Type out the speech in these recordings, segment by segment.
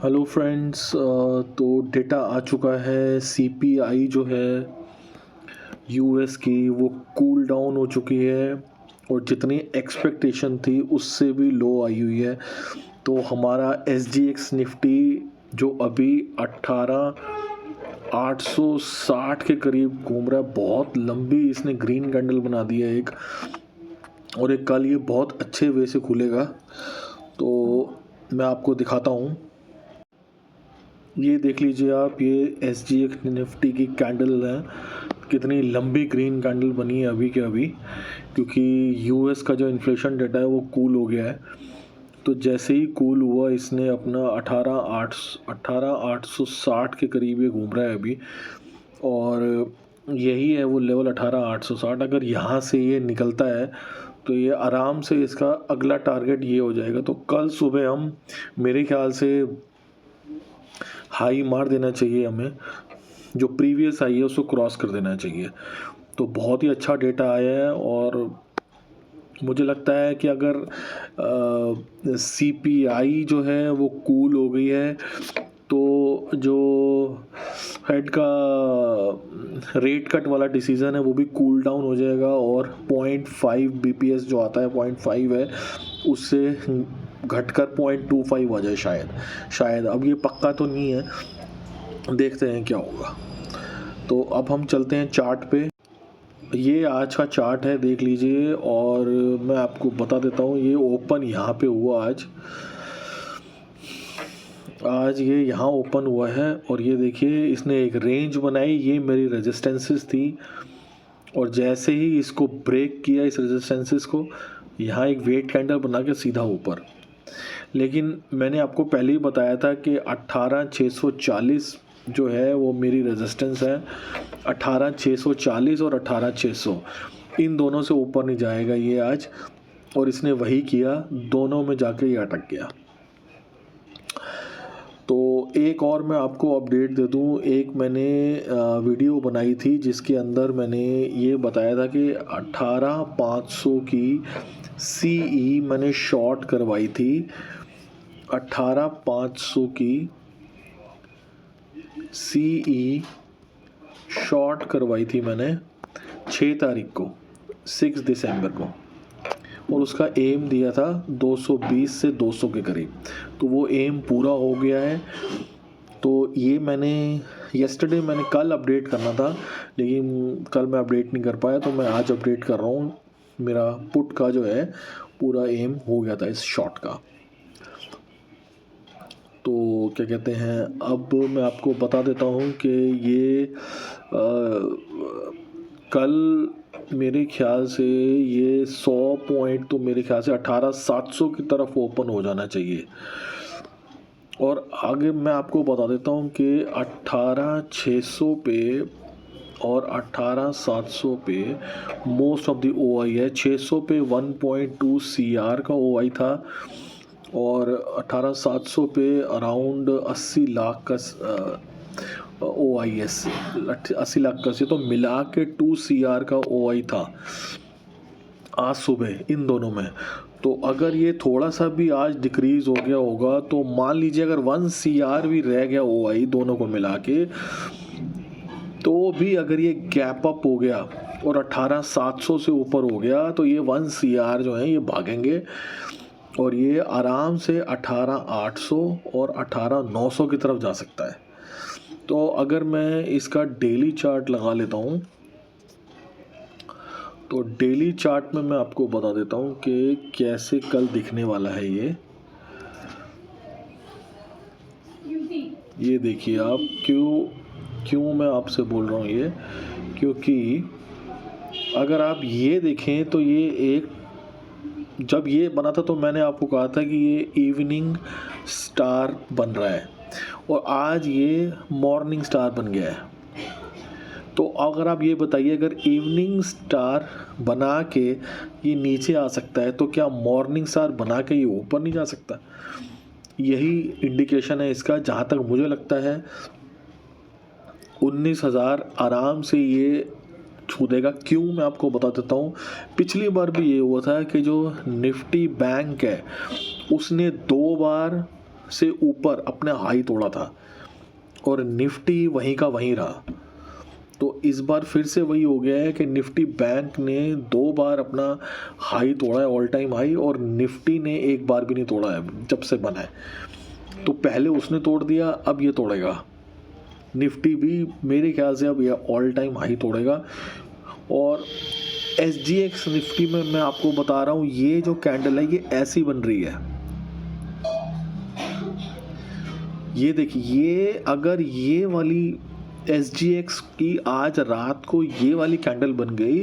Hello friends, तो data आ चुका है। सीपीआई जो है यूएस की, वो कूल डाउन हो चुकी है और जितनी एक्सपेक्टेशन थी उससे भी लो आई हुई है। तो हमारा एसजीएक्स निफ्टी जो अभी 18,860 के करीब घूम रहा है, बहुत लंबी इसने ग्रीन कैंडल बना दी है एक, और एक कल ये बहुत अच्छे वे से खुलेगा। तो मैं आपको दिखाता हूँ, ये देख लीजिए आप, ये एस जी एक्स निफ्टी की कैंडल है, कितनी लंबी ग्रीन कैंडल बनी है अभी के अभी, क्योंकि यूएस का जो इन्फ्लेशन डेटा है वो कूल हो गया है। तो जैसे ही कूल हुआ, इसने अपना 18,860 के करीब ये घूम रहा है अभी, और यही है वो लेवल 18,860। अगर यहाँ से ये निकलता है तो ये आराम से इसका अगला टारगेट ये हो जाएगा। तो कल सुबह हम, मेरे ख्याल से हाई मार देना चाहिए हमें, जो प्रीवियस हाई है उसको क्रॉस कर देना चाहिए। तो बहुत ही अच्छा डेटा आया है, और मुझे लगता है कि अगर सीपीआई जो है वो कूल हो गई है, तो जो फेड का रेट कट वाला डिसीज़न है वो भी कूल डाउन हो जाएगा, और 0.5 बीपीएस जो आता है, 0.5 है, उससे घटकर 0.25 आ जाए शायद। अब ये पक्का तो नहीं है, देखते हैं क्या होगा। तो अब हम चलते हैं चार्ट पे। ये आज का चार्ट है, देख लीजिए, और मैं आपको बता देता हूँ, ये ओपन यहाँ पे हुआ आज ये यहाँ ओपन हुआ है, और ये देखिए इसने एक रेंज बनाई, ये मेरी रेजिस्टेंसेस थी, और जैसे ही इसको ब्रेक किया इस रेजिस्टेंसेस को, यहाँ एक वेट कैंडल बना के सीधा ऊपर। लेकिन मैंने आपको पहले ही बताया था कि 18,640 जो है वो मेरी रेजिस्टेंस है। 18,640 और 18,600, इन दोनों से ऊपर नहीं जाएगा ये आज, और इसने वही किया, दोनों में जाके ये अटक गया। तो एक और मैं आपको अपडेट दे दूं, एक मैंने वीडियो बनाई थी जिसके अंदर मैंने ये बताया था कि 18,500 की सीई मैंने शॉर्ट करवाई थी। 18,500 की सीई शॉर्ट करवाई थी मैंने 6 तारीख को, 6 दिसंबर को, और उसका एम दिया था 220 से 200 के करीब। तो वो एम पूरा हो गया है। तो ये मैंने कल अपडेट करना था, लेकिन कल मैं अपडेट नहीं कर पाया, तो मैं आज अपडेट कर रहा हूँ। मेरा पुट का जो है पूरा एम हो गया था इस शॉट का। तो क्या कहते हैं, अब मैं आपको बता देता हूँ कि ये कल मेरे ख्याल से ये 100 पॉइंट, तो मेरे ख्याल से 18,700 की तरफ ओपन हो जाना चाहिए। और आगे मैं आपको बता देता हूँ कि 18,600 पे और 18,700 पे मोस्ट ऑफ द ओआई है। 600 पे 1.2 सीआर का ओआई था, और 18,700 पे अराउंड 80 लाख का OIS, 80 लाख का से, तो मिला के 2 CR का OI था आज सुबह इन दोनों में। तो अगर ये थोड़ा सा भी आज डिक्रीज हो गया होगा, तो मान लीजिए अगर 1 CR भी रह गया OI दोनों को मिला के, तो भी अगर ये गैप अप हो गया और 18,700 से ऊपर हो गया, तो ये 1 CR जो है ये भागेंगे, और ये आराम से 18,800 और 18,900 की तरफ जा सकता है। तो अगर मैं इसका डेली चार्ट लगा लेता हूँ, तो डेली चार्ट में मैं आपको बता देता हूँ कि कैसे कल दिखने वाला है ये देखिए आप, क्यों मैं आपसे बोल रहा हूँ ये, क्योंकि अगर आप ये देखें तो ये एक, जब ये बना था तो मैंने आपको कहा था कि ये इवनिंग स्टार बन रहा है, और आज ये मॉर्निंग स्टार बन गया है। तो अगर आप ये बताइए, अगर इवनिंग स्टार बना के ये नीचे आ सकता है, तो क्या मॉर्निंग स्टार बना के ये ऊपर नहीं जा सकता? यही इंडिकेशन है इसका, जहाँ तक मुझे लगता है 19,000 आराम से ये छू देगा। क्यों, मैं आपको बता देता हूँ। पिछली बार भी ये हुआ था कि जो निफ्टी बैंक है उसने 2 बार से ऊपर अपना हाई तोड़ा था और निफ्टी वहीं का वहीं रहा। तो इस बार फिर से वही हो गया है कि निफ्टी बैंक ने 2 बार अपना हाई तोड़ा है, ऑल टाइम हाई, और निफ्टी ने एक बार भी नहीं तोड़ा है जब से बना है। तो पहले उसने तोड़ दिया, अब ये तोड़ेगा। निफ्टी भी मेरे ख्याल से अब ये ऑल टाइम हाई तोड़ेगा। और SGX निफ्टी में मैं आपको बता रहा हूँ, ये जो कैंडल है ये ऐसी बन रही है। ये देखिए, ये अगर ये वाली SGX की आज रात को ये वाली कैंडल बन गई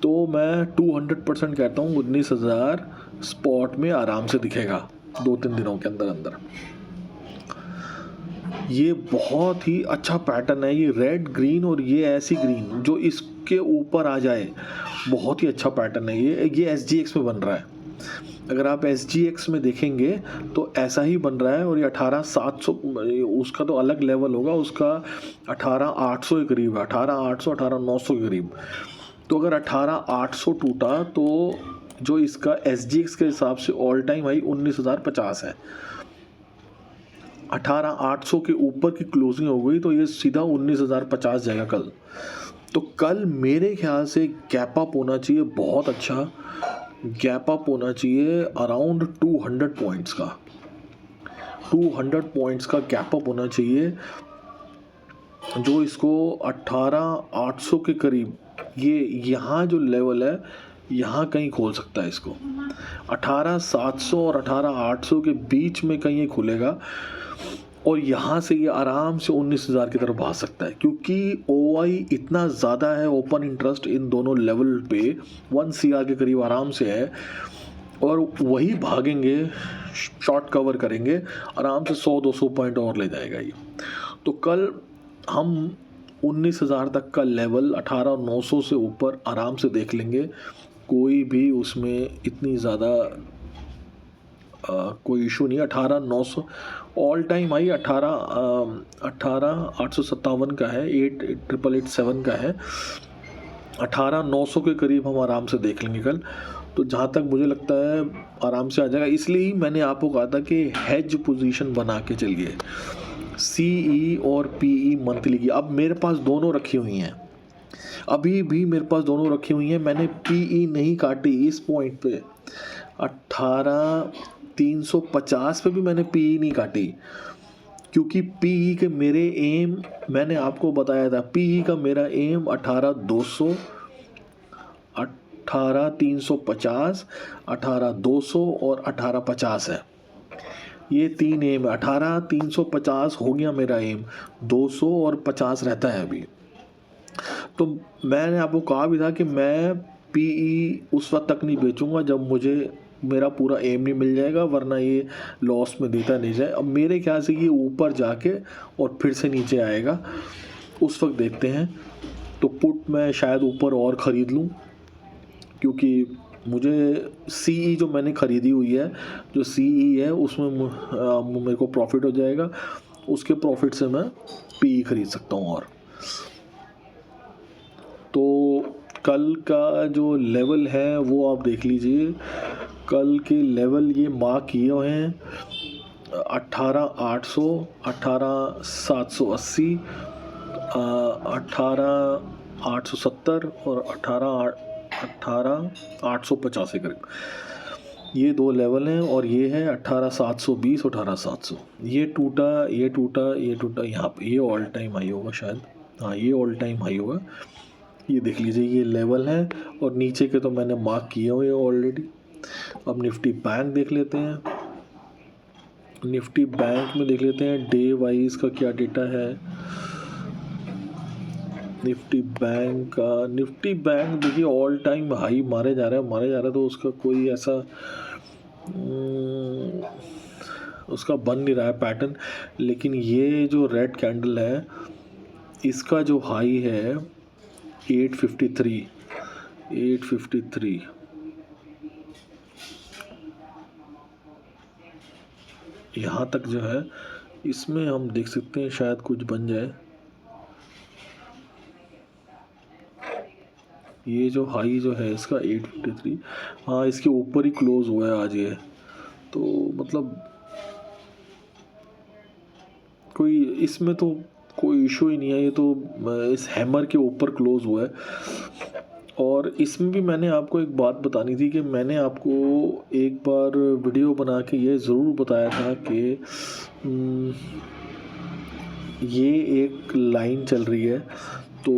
तो मैं 200% कहता हूँ 19,000 स्पॉट में आराम से दिखेगा 2-3 दिनों के अंदर अंदर। ये बहुत ही अच्छा पैटर्न है, ये रेड ग्रीन और ये ऐसी ग्रीन जो इसके ऊपर आ जाए, बहुत ही अच्छा पैटर्न है। ये SGX में बन रहा है। अगर आप SGX में देखेंगे तो ऐसा ही बन रहा है। और ये 18,700 उसका तो अलग लेवल होगा, उसका 18,800 के करीब है, 18,800 18,900 के करीब। तो अगर 18,800 टूटा तो जो इसका SGX के हिसाब से ऑल टाइम हाई 19,050 है। 18,800 के ऊपर की क्लोजिंग हो गई तो ये सीधा 19,050 जाएगा कल। तो कल मेरे ख्याल से गैप अप होना चाहिए, बहुत अच्छा गैप अप होना चाहिए अराउंड 200 पॉइंट्स का। 200 पॉइंट्स का गैप अप होना चाहिए जो इसको 18,800 के करीब, ये यहाँ जो लेवल है यहाँ कहीं खोल सकता है इसको। 18,700 और 18,800 के बीच में कहीं ये खुलेगा और यहाँ से ये आराम से 19,000 की तरफ भाग सकता है, क्योंकि OI इतना ज़्यादा है, ओपन इंटरेस्ट इन दोनों लेवल पे 1 CR के करीब आराम से है। और वही भागेंगे, शॉर्ट कवर करेंगे आराम से, 100-200 पॉइंट और ले जाएगा ये। तो कल हम 19,000 तक का लेवल 18,900 से ऊपर आराम से देख लेंगे। कोई भी उसमें इतनी ज़्यादा कोई इशू नहीं है। 18,900 ऑल टाइम हाई 18,857 का है, 8,887 का है। 18,900 के करीब हम आराम से देख लेंगे कल। तो जहाँ तक मुझे लगता है आराम से आ जाएगा। इसलिए ही मैंने आपको कहा था कि हेज पोजीशन बना के चलिए, CE और PE मंथली की। अब मेरे पास दोनों रखी हुई हैं, अभी भी मेरे पास दोनों रखी हुई हैं। मैंने PE नहीं काटी इस पॉइंट पे, 18,350 पे भी मैंने PE नहीं काटी, क्योंकि PE के मेरे एम, मैंने आपको बताया था PE का मेरा एम 18,200, 18,350, 18,200 और 18,50 है। ये 3 एम है। 18,350 हो गया मेरा एम, 200 और 50 रहता है अभी। तो मैंने आपको कहा भी था कि मैं PE उस वक्त तक नहीं बेचूंगा जब मुझे मेरा पूरा एम नहीं मिल जाएगा, वरना ये लॉस में देता नहीं जाए। अब मेरे ख्याल से ये ऊपर जाके और फिर से नीचे आएगा, उस वक्त देखते हैं। तो पुट मैं शायद ऊपर और ख़रीद लूँ, क्योंकि मुझे CE जो मैंने ख़रीदी हुई है, जो CE है उसमें मेरे को प्रॉफिट हो जाएगा, उसके प्रॉफिट से मैं PE ख़रीद सकता हूँ। और तो कल का जो लेवल है वो आप देख लीजिए। कल के लेवल ये मार्क किए हुए हैं 18,800, 18,780, 18,870 और 18,850 के करीब, ये 2 लेवल हैं। और ये है 18,720, 18,700। ये टूटा, ये टूटा, ये टूटा, यहाँ पे ये ऑल टाइम हाई होगा शायद, हाँ ये ऑल टाइम हाई होगा। ये देख लीजिए, ये लेवल है। और नीचे के तो मैंने मार्क किए हुए ऑलरेडी। अब निफ्टी बैंक देख लेते हैं। निफ्टी बैंक में देख लेते हैं डे वाइज का क्या डेटा है। निफ्टी बैंक देखिए ऑल टाइम हाई मारे जा रहा है, तो उसका कोई ऐसा उसका बन नहीं रहा है पैटर्न। लेकिन ये जो रेड कैंडल है, इसका जो हाई है 853, यहाँ तक जो है, इसमें हम देख सकते हैं शायद कुछ बन जाए। ये जो हाई जो है इसका 853, हाँ इसके ऊपर ही क्लोज हुआ है आज ये। तो मतलब कोई इसमें तो कोई इशू ही नहीं है, ये तो इस हैमर के ऊपर क्लोज़ हुआ है। और इसमें भी मैंने आपको एक बात बतानी थी कि मैंने आपको एक बार वीडियो बना के ये ज़रूर बताया था कि ये एक लाइन चल रही है, तो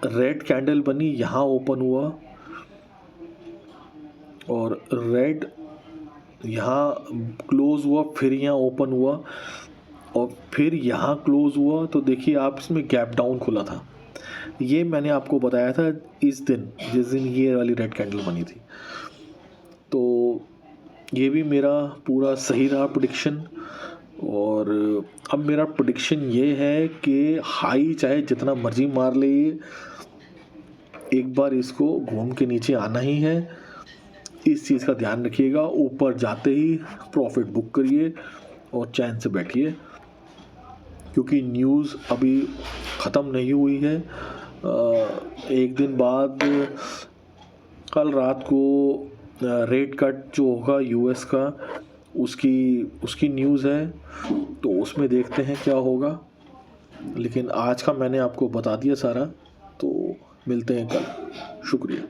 रेड कैंडल बनी, यहाँ ओपन हुआ और रेड यहाँ क्लोज़ हुआ, फिर यहाँ ओपन हुआ और फिर यहाँ क्लोज़ हुआ। तो देखिए आप, इसमें गैप डाउन खुला था। ये मैंने आपको बताया था इस दिन, जिस दिन ये वाली रेड कैंडल बनी थी। तो ये भी मेरा पूरा सही रहा प्रेडिक्शन। और अब मेरा प्रेडिक्शन ये है कि हाई चाहे जितना मर्जी मार ले, एक बार इसको घूम के नीचे आना ही है। इस चीज़ का ध्यान रखिएगा। ऊपर जाते ही प्रॉफिट बुक करिए और चैन से बैठिए, क्योंकि न्यूज़ अभी ख़त्म नहीं हुई है। एक दिन बाद कल रात को रेट कट जो होगा यूएस का, उसकी न्यूज़ है, तो उसमें देखते हैं क्या होगा। लेकिन आज का मैंने आपको बता दिया सारा, तो मिलते हैं कल। शुक्रिया।